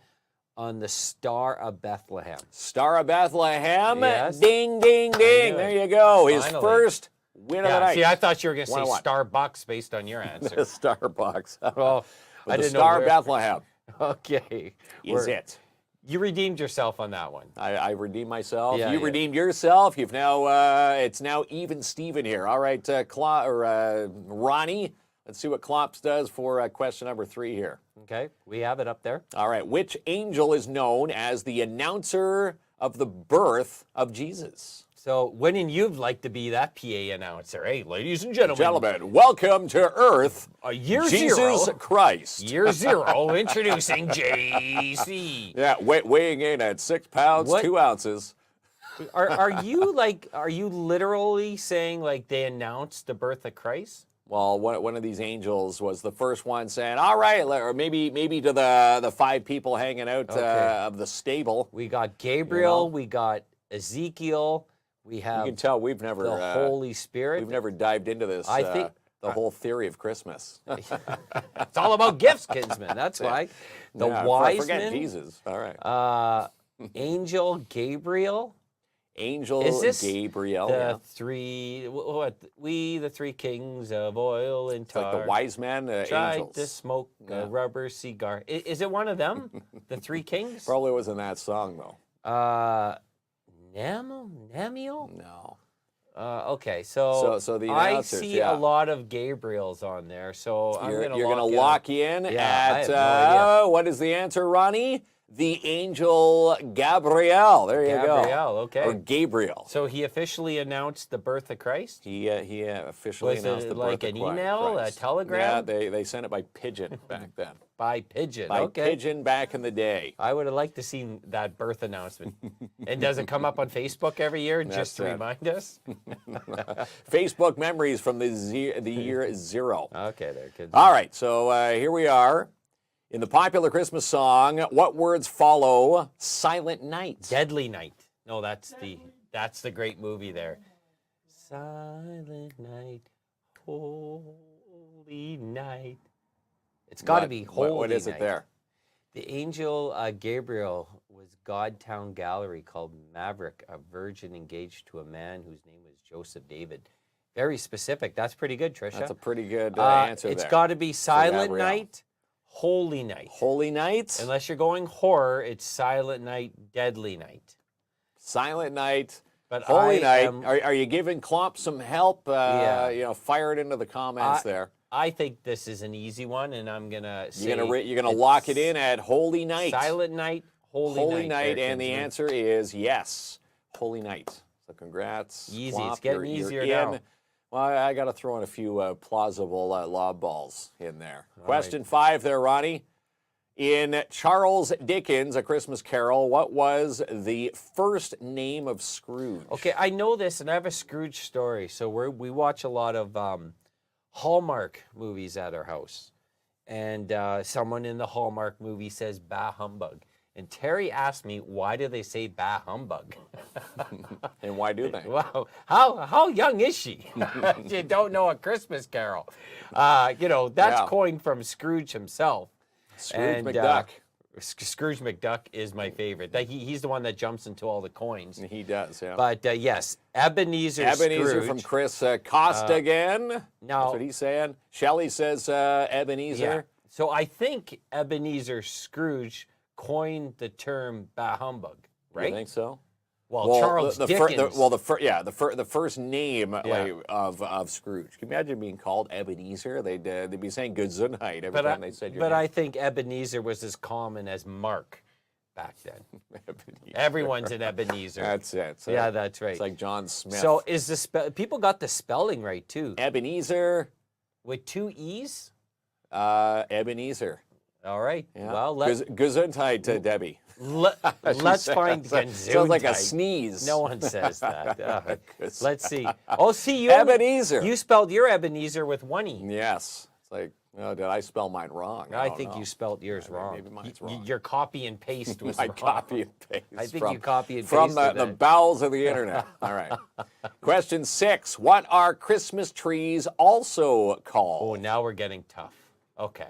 on the Star of Bethlehem. Star of Bethlehem. Yes. Ding, ding, ding. knew There it. you go. His Finally. first win of the Yeah, night. see, I thought you were going to say 1-1. Starbucks based on your answer. Starbucks. Well, But I the didn't Star know of where- Bethlehem Okay, is We're- it. You redeemed yourself on that one. I redeemed myself. Yeah, You yeah. redeemed yourself. You've now it's now even Steven here. All right, Ronnie. Let's see what Klomps does for question number 3 here. Okay, we have it up there. All right, which angel is known as the announcer of the birth of Jesus? So wouldn't you like to be that PA announcer? Hey, ladies and gentlemen. Gentlemen, welcome to Earth. Year Jesus zero. Christ. Year zero, introducing JC. Yeah, weighing in at 6 pounds, What? 2 ounces. Are you literally saying like they announced the birth of Christ? Well, one of these angels was the first one saying, all right, or maybe to the 5 people hanging out of the stable. We got Gabriel, we got Ezekiel, we You have can tell we've never the Holy Spirit. we've never dived into this. I think- the whole theory of Christmas. It's all about gifts, Kinsman. That's why. The Yeah, wise forget men, Jesus. All right. Angel Gabriel, Angel is this Gabriel. the Yeah. three, what, we the 3 kings of oil and It's like tar. the wise men, Tried angels. to smoke a rubber cigar. Is it one of them? The 3 kings? Probably wasn't that song though. Namiel? No. Okay, so the I announcers, see yeah. a lot of Gabriels on there, so You're I'm gonna gonna lock in I at have no idea. what is the answer, Ronnie? The angel Gabriel. There you go. Gabriel, okay. Or Gabriel. So he officially announced the birth of Christ? He officially Was announced it the like birth of an email, Christ. a telegram? Yeah, they sent it by pigeon back then. By pigeon, By okay. pigeon back in the day. I would have liked to see that birth announcement. And does it come up on Facebook every year just to That's it. remind us? Facebook memories from the year 0. Okay, there, kids. All right, so here we are. In the popular Christmas song, what words follow Silent Night? Deadly Night. No, that's the great movie there. Silent Night, holy night. It's got to be holy What is night. it there? The angel Gabriel was Godtown Gallery called Maverick, a virgin engaged to a man whose name was Joseph David. Very specific. That's pretty good, Trisha. That's a pretty good answer It's there. got to be Silent Gabriel. Night, Holy Night. Holy Night, Unless you're going horror, it's Silent Night, Deadly Night. Silent Night, But Holy I Night. am- Are you giving Klomp some help? Yeah. Fire it into the comments there. I think this is an easy one, and I'm gonna say You're gonna it's lock it in at Holy Night. Silent Night, Holy Holy Night. Night, there, and the Kinsman. answer is yes, Holy Night. So congrats, Easy. Klomp. It's getting You're easier in. now. Well, I got to throw in a few plausible lob balls in there. Question 5 there, Ronnie. In Charles Dickens' A Christmas Carol, what was the first name of Scrooge? Okay, I know this, and I have a Scrooge story. So we watch a lot of Hallmark movies at our house, and someone in the Hallmark movie says "bah humbug," and Terry asked me, "Why do they say bah humbug?" And why do they? Wow, how young is she? You don't know A Christmas Carol. That's Yeah. coined from Scrooge himself. Scrooge And, McDuck. Scrooge McDuck is my favorite. He's the one that jumps into all the coins. He does, yeah. But yes, Ebenezer Ebenezer Scrooge. from Chris Costigan. no. That's what he's saying. Shelley says Ebenezer. Yeah. So I think Ebenezer Scrooge coined the term bah humbug, right? You think so? Well, Charles Dickens. The first name Yeah. of Scrooge. Can you imagine being called Ebenezer? They'd be saying Gesundheit every but time they said your but name. I think Ebenezer was as common as Mark back then. Ebenezer. Everyone's an Ebenezer. That's it. So yeah, that's right. It's like John Smith. So is people got the spelling right too? Ebenezer, With 2 E's? Ebenezer. All right. Yeah. Well, Gesundheit, Debbie. let's find Sounds like a Gesundheit. sneeze. No one says that. Gesundheit. Let's see. Oh, see, you Ebenezer. You spelled your Ebenezer with 1 E. Yes. It's like, did I spell mine wrong? I don't think know. you spelled yours wrong. Maybe mine's wrong. Your copy and paste was My wrong. copy and paste. I think from, you copy and from pasted the it. bowels of the internet. All right. Question 6. What are Christmas trees also Oh, called? now we're getting tough. Okay.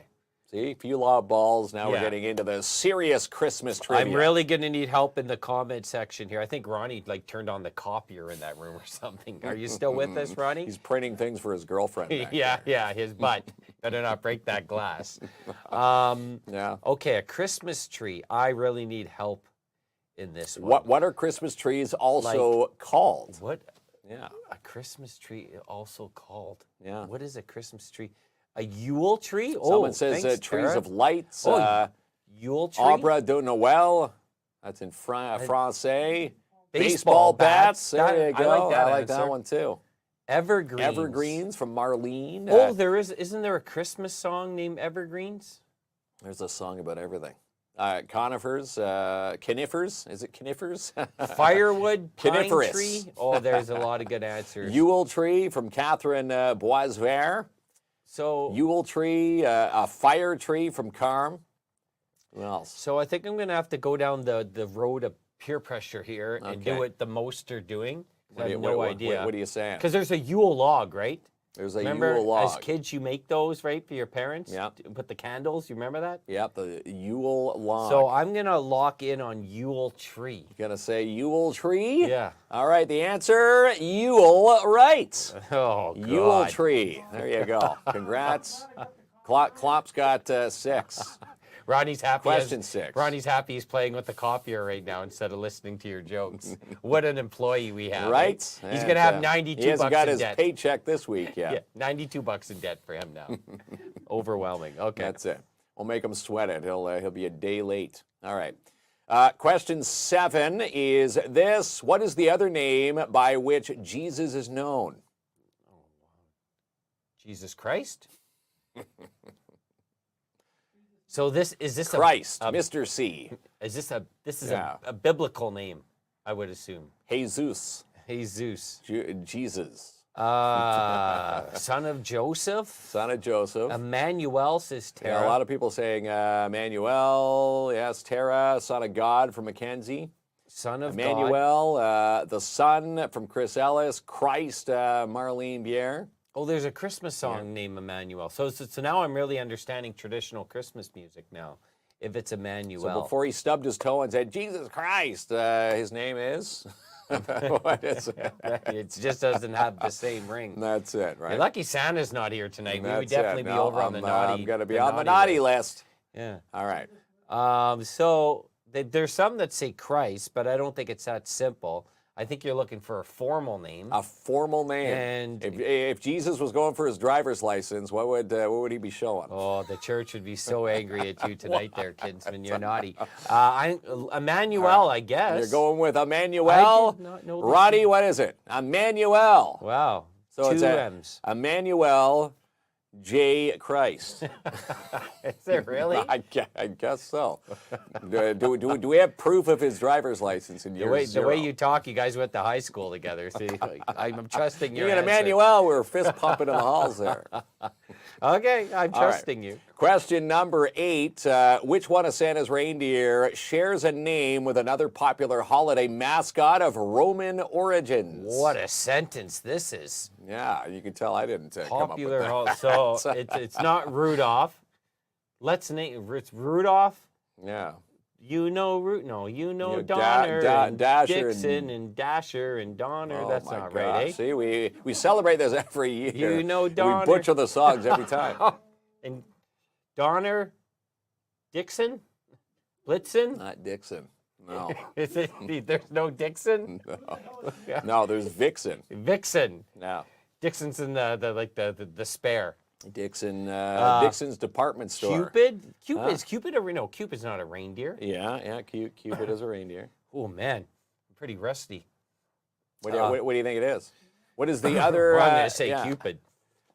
See, a few lob balls. Now we're Yeah. getting into the serious Christmas trivia. I'm really going to need help in the comment section here. I think Ronnie turned on the copier in that room or something. Are you still with us, Ronnie? He's printing things for his girlfriend. back yeah, his butt. Better not break that glass. there. Yeah. Okay, a Christmas tree. I really need help in this one. What are Christmas trees also called? What Yeah. a Christmas tree also called? Yeah. What is a Christmas tree? A Yule tree? Someone says thanks, trees Tara. of lights. Oh, Yule tree? Arbre de Noël. That's in Francais. Baseball bats. There you go. I like that I like answer. that one too. Evergreens. Evergreens from Marlene. Oh, isn't there a Christmas song named Evergreens? There's a song about everything. Conifers, conifers. Is it conifers? Firewood, pine Coniferous. tree. Oh, there's a lot of good answers. Yule tree from Catherine Boisvert. So Yule tree, a fire tree from Carm. Who else? So I think I'm going to have to go down the road of peer pressure here and do Okay. what the most are doing. I have What- no what- idea. What are you saying? Because there's a Yule log, right? There's a Remember, Yule log. as kids, you make those, right, for your parents? Yeah. With the candles. You remember that? Yep, the Yule log. So I'm going to lock in on Yule tree. You're going to say Yule tree? Yeah. All right, the answer, Yule, right. Oh, God. Yule tree. There you go. Congrats. Klopp's got 6. Ronnie's happy. Question 6. Ronnie's happy he's playing with the copier right now instead of listening to your jokes. What an employee we have. Right? He's going to have 92 He hasn't bucks got in his debt. paycheck this week yet. Yeah, 92 bucks in debt for him now. Overwhelming. Okay. That's it. We'll make him sweat it. He'll be a day late. All right. Question 7 is this. What is the other name by which Jesus is known? Jesus Christ? So this Christ, Mr. C. This is Yeah. a biblical name, I would assume. Jesus. Jesus. Jesus. Son of Joseph. Son of Joseph. Emmanuel, says Tara. Yeah, a lot of people saying Emmanuel, yes, Tara, son of God from Mackenzie. Son of God. Emmanuel, the son from Chris Ellis. Christ, Marlene Bier. Oh, there's a Christmas song named Emmanuel. So now I'm really understanding traditional Christmas music now, if it's Emmanuel. So before he stubbed his toe and said, Jesus Christ, his name is? What is it? It just doesn't have the same ring. That's it, right? You're lucky Santa's not here tonight. We would That's definitely it. be No, over on the naughty. I'm going to be on the naughty list. Yeah. All right. So there's some that say Christ, but I don't think it's that simple. I think you're looking for a formal name. A formal name. And if Jesus was going for his driver's license, what would he be showing? oh, the church would be so angry at you tonight, there, Kinsman. You're naughty. Emmanuel, I guess. You're going with I Emmanuel. did not know this. Roddy, what is it? Emmanuel. Wow. So it's Two M's. Emmanuel J. Christ. Is there really? I guess so. Do we have proof of his driver's license in The year way zero? you talk, you guys went to high school together. See, I'm trusting You your and answer. Emmanuel were fist pumping in the halls there. Okay, I'm All right. trusting you. Question number 8. Which one of Santa's reindeer shares a name with another popular holiday mascot of Roman origins? What a sentence this is. Yeah, you can tell I didn't come Popular. up with that. So it's not Rudolph. Let's name it's Rudolph. Yeah. You know Yeah, Donner, and Dasher Dixon, and Dasher, and Donner. Oh That's my not gosh. right, eh? See, we celebrate this every year. You know Donner. We butcher the songs every time. And Donner, Dixon, Blitzen. Not Dixon. No. Is it? There's no Dixon. No, there's Vixen. Vixen. No. Dixon's in the spare. Dixon's department store. Cupid a no? Cupid's not a reindeer. Yeah, Cupid is a reindeer. Oh man, I'm pretty rusty. What do you think it is? What is the other? Well, I'm gonna say yeah. Cupid.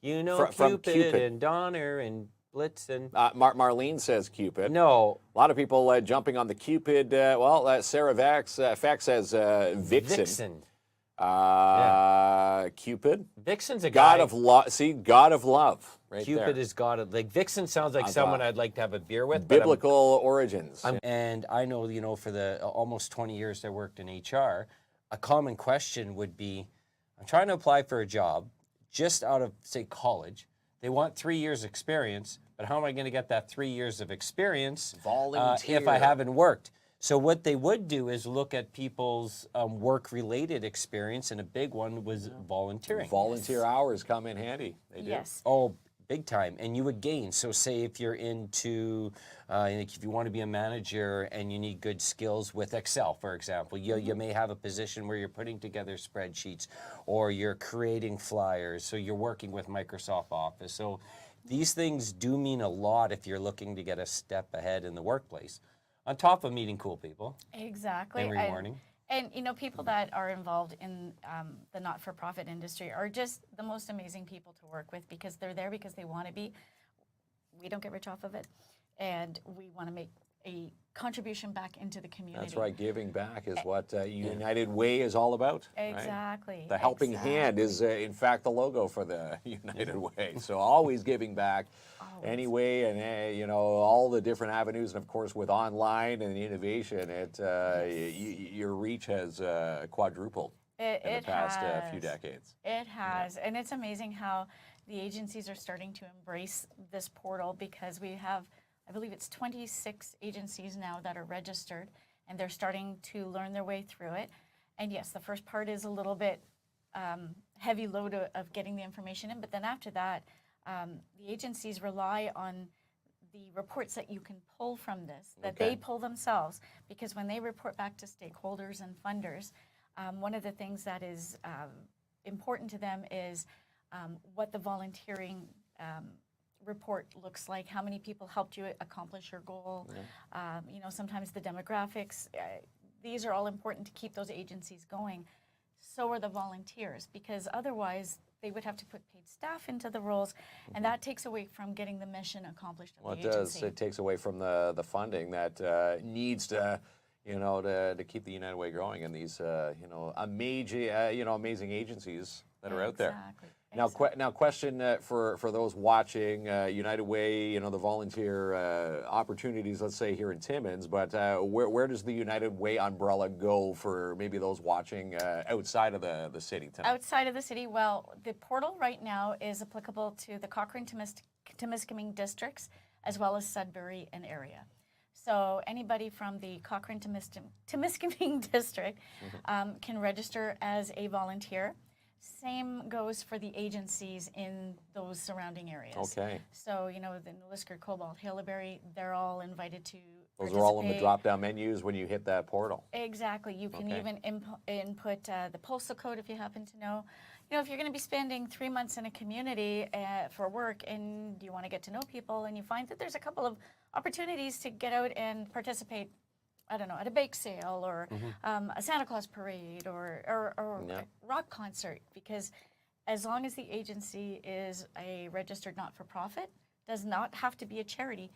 You know From Cupid, Cupid. and Donner and Blitzen. Marlene says Cupid. No, A lot of people jumping on the Cupid. Sarah Fax says Vixen. Vixen. Cupid. Vixen's a God guy. of love. See, God of love. Right Cupid there. is God of like Vixen sounds like someone I'd like to have a beer with. but Biblical origins. And I know, for the almost 20 years I worked in HR, a common question would be, I'm trying to apply for a job just out of, say, college. They want 3 years experience, but how am I going to get that 3 years of experience Volunteer. if I haven't worked? So what they would do is look at people's work-related experience, and a big one was volunteering. Volunteer hours come in handy. They do. Yes. Oh, big time. And you would gain. So say if you're into, if you want to be a manager and you need good skills with Excel, for example, you may have a position where you're putting together spreadsheets or you're creating flyers. So you're working with Microsoft Office. So these things do mean a lot if you're looking to get a step ahead in the workplace. On top of meeting cool people Exactly. every morning. And, you know, people that are involved in the not-for-profit industry are just the most amazing people to work with because they're there because they want to be. We don't get rich off of it, and we want to make a contribution back into the community. That's right. Giving back is what United Way is all about. Right? Exactly. The helping hand is, in fact, the logo for the United Way. So always giving back anyway, and you know, all the different avenues, and of course with online and innovation, your reach has quadrupled in the past few decades. It has, and it's amazing how the agencies are starting to embrace this portal because we have, I believe it's 26 agencies now that are registered, and they're starting to learn their way through it. And yes, the first part is a little bit heavy load of getting the information in, but then after that, the agencies rely on the reports that you can pull from this, that they pull themselves, because when they report back to stakeholders and funders, one of the things that is important to them is what the volunteering report looks like, how many people helped you accomplish your goal. You know, sometimes the demographics, these are all important to keep those agencies going. So are the volunteers, because otherwise they would have to put paid staff into the roles, and that takes away from getting the mission accomplished of the agency. It takes away from the funding that needs to, you know, to keep the United Way growing, and these, you know, amazing agencies that are out there. Exactly. Now, question for those watching, United Way, you know, the volunteer opportunities, let's say here in Timmins, but where does the United Way umbrella go for maybe those watching outside of the city tonight? Outside of the city, well, the portal right now is applicable to the Cochrane-Timiskaming districts, as well as Sudbury and area. So anybody from the Cochrane-Timiskaming district can register as a volunteer. Same goes for the agencies in those surrounding areas. Okay. So, you know, the Nolisker, Cobalt, Haileybury, they're all invited to Those are all in the drop-down menus when you hit that portal. Exactly. You can even input the postal code if you happen to know. You know, if you're going to be spending 3 months in a community for work and you want to get to know people and you find that there's a couple of opportunities to get out and participate, I don't know, at a bake sale or a Santa Claus parade or a rock concert, because as long as the agency is a registered not-for-profit, does not have to be a charity,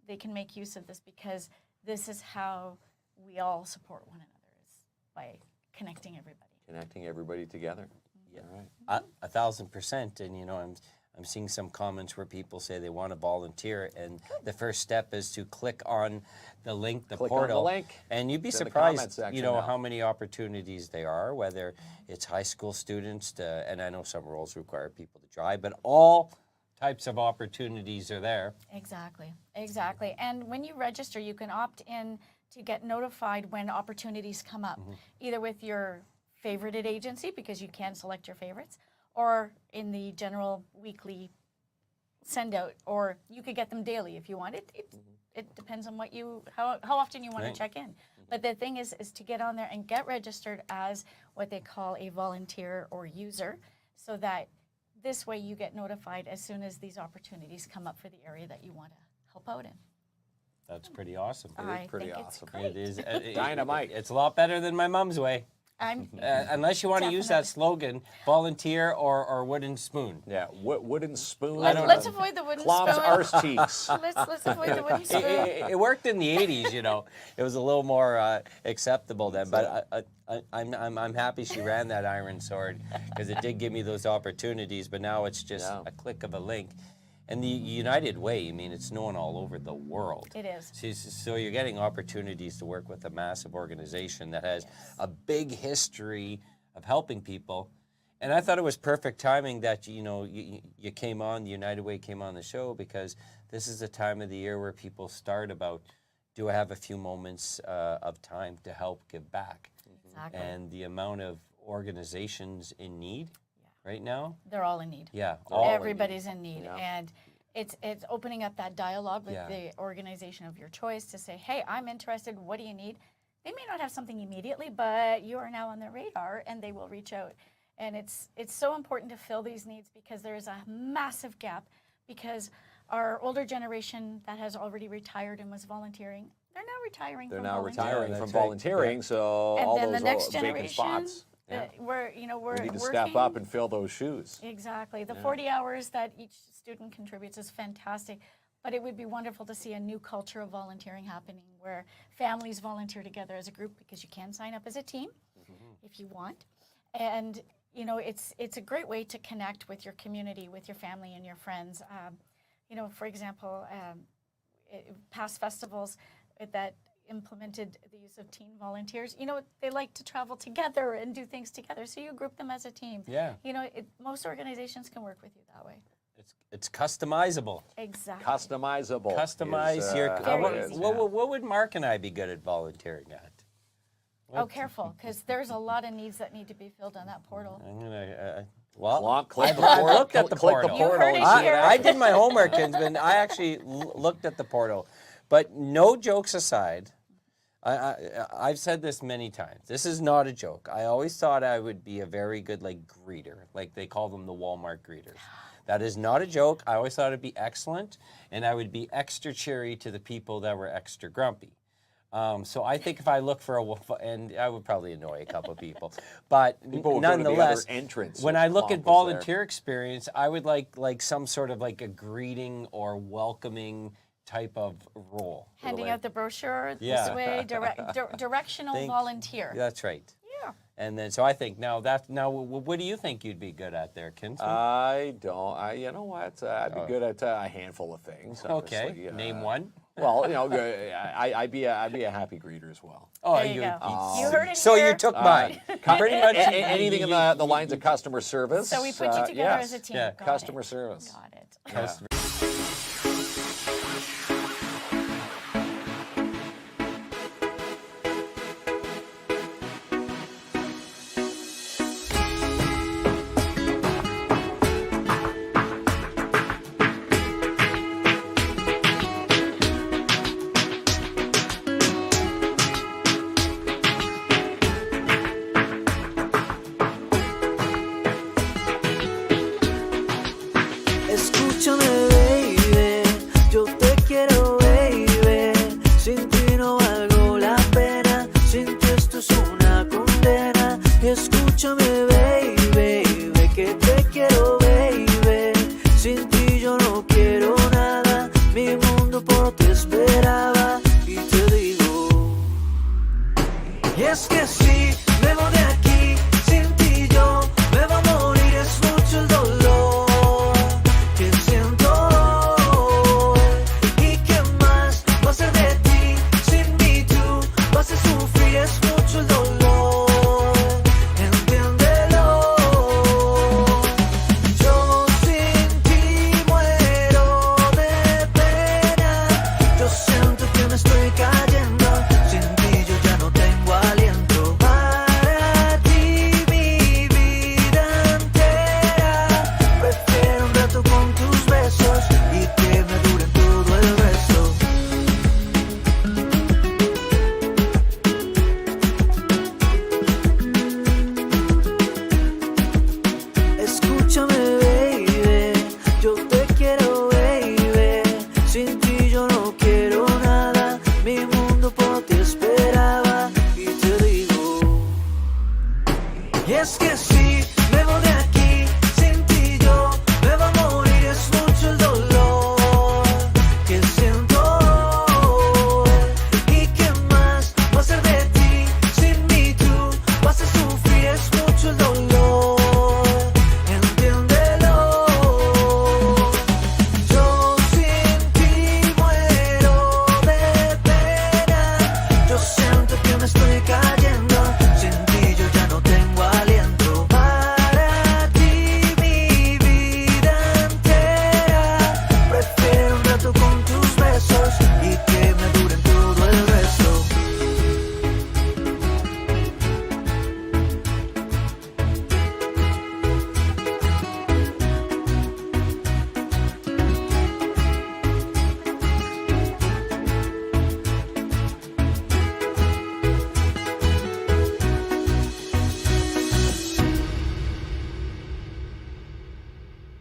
they can make use of this, because this is how we all support one another, is by connecting everybody. Connecting everybody together. Yeah. All right. 1,000%. And you know, I'm seeing some comments where people say they want to volunteer, and the first step is to click on the link, the Click on portal, the link. and you'd be It's in the surprised, comment section you know, now. how many opportunities there are. Whether it's high school students, and I know some roles require people to drive, but all types of opportunities are there. Exactly, exactly. And when you register, you can opt in to get notified when opportunities come up, either with your favorited agency, because you can select your favorites, or in the general weekly send out, or you could get them daily if you want. It depends on what how often you want to check in. But the thing is to get on there and get registered as what they call a volunteer or user, so that this way you get notified as soon as these opportunities come up for the area that you want to help out in. That's pretty awesome. I pretty think awesome. it's great. It is Dynamite. It's a lot better than my mom's way. Unless you want to use that slogan, volunteer or wooden spoon. Yeah, wooden spoon. Let's avoid the wooden Klomp's spoon. arse cheeks. Let's avoid the wooden spoon. It worked in the 80s, you know. It was a little more acceptable then. But I'm happy she ran that iron sword, because it did give me those opportunities. But now it's just a click of a link. And the United Way, I mean, it's known all over the world. It is. So you're getting opportunities to work with a massive organization that has a big history of helping people. And I thought it was perfect timing that, you know, you came on, the United Way came on the show, because this is the time of the year where people start about, do I have a few moments of time to help give back? Exactly. And the amount of organizations in need right now. They're all in need. Yeah. Everybody's in need. And it's opening up that dialogue with the organization of your choice to say, hey, I'm interested, what do you need? They may not have something immediately, but you are now on their radar, and they will reach out. And it's so important to fill these needs, because there is a massive gap, because our older generation that has already retired and was volunteering, They're now retiring. They're from now volunteering. retiring Yeah, from that's right. volunteering, so And all then those the next vacant generation, spots. Yeah. we're We need to working, step up and fill those shoes. Exactly. The 40 hours that each student contributes is fantastic, but it would be wonderful to see a new culture of volunteering happening where families volunteer together as a group, because you can sign up as a team if you want. And you know, it's a great way to connect with your community, with your family and your friends. You know, for example, past festivals that implemented the use of teen volunteers, you know, they like to travel together and do things together. So you group them as a team. Yeah. You know, most organizations can work with you that way. It's customizable. Exactly. Customizable. Customize is, your. Very What, easy. what would Mark and I be good at volunteering at? Oh, careful, because there's a lot of needs that need to be filled on that portal. I'm gonna. Well, Clomp, click the I portal. looked at the click portal. You heard it I, here. I did my homework, Kinsman. I actually looked at the portal. But no jokes aside, I've said this many times. This is not a joke. I always thought I would be a very good greeter. Like they call them the Walmart greeters. That is not a joke. I always thought it'd be excellent, and I would be extra cheery to the people that were extra grumpy. So I think if I look for and I would probably annoy a couple of people, but People will go to the nonetheless, other entrance when if I look Clomp at was there. volunteer experience, I would like some sort of a greeting or welcoming type of role. Handing out the brochure Yeah. this way, directional volunteer. That's right. Yeah. And then, so I think now what do you think you'd be good at there, Kinsman? I don't. You know what? I'd be good at a handful of things. Okay, honestly. name one. Well, you know, I'd be a happy greeter as well. Oh, There you go. You heard it so here. you took mine. Pretty much Anything in the lines of customer service. So we put you together yes. as a team. Yeah. Got Customer it. service. Got it. Customer- Escúchame, baby, yo te quiero, baby. Sin ti no valgo la pena, sin ti esto es una condena. Escúchame, baby, que te quiero, baby. Sin ti yo no quiero nada, mi mundo por ti esperaba. Y te digo, y es que si